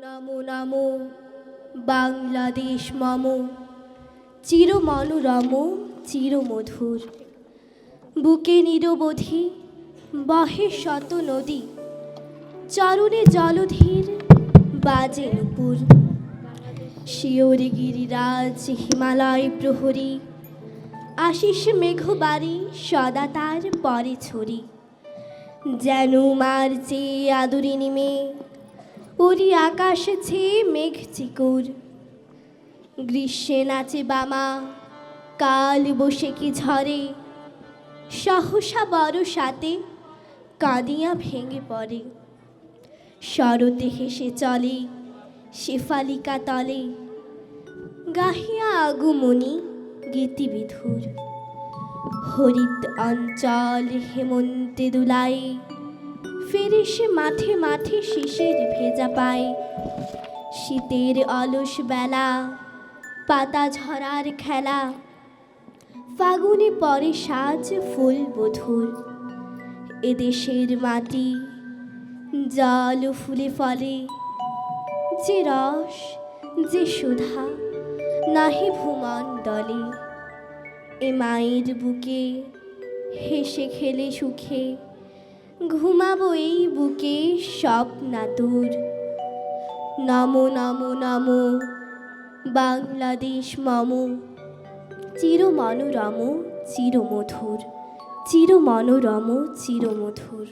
নমো নমো বাংলাদেশ মম চির মনোরম চির মধুর। বুকে নিরবধি বহে শত নদী, চরণে জলধীর বাজে নূপুর। শিওরে গিরিরাজ হিমালয় প্রহরী, আশিস মেঘবাড়ি সদা তার পরে ছড়ি। যেন মার চেয়ে আদরিনী মেয়ে, উড়ি আকাশ ছেয়ে মেঘ চিকুর। গ্রীষ্মে নাচে বামা, কাল বসে কি ঝরে, সহসা বরসাতে কাঁদিয়া ভেঙে পড়ে। শরতে হেসে চলে শেফালিকা তলে, গাহিয়া আগমনী গীতিবিধুর। হরিত অঞ্চল হেমন্তে দুলায়, ফিরে সে মাঠে মাঠে শিশির ভেজা পায়। শীতের অলস বেলা, পাতা ঝরার খেলা, ফাগুনে পরে সাজ ফুল বধুর। এদেশের মাটি জল ফুলে ফলে, যে রস যে সুধা নাহি ভূমণ্ডলে। এ মায়ের বুকে হেসে খেলে সুখে, ঘুমাবো এই বুকে স্বপ্নাতুর। নমো নমো নমো বাংলাদেশ মম চির মনোরম চির মধুর, চির মনোরম চির মধুর।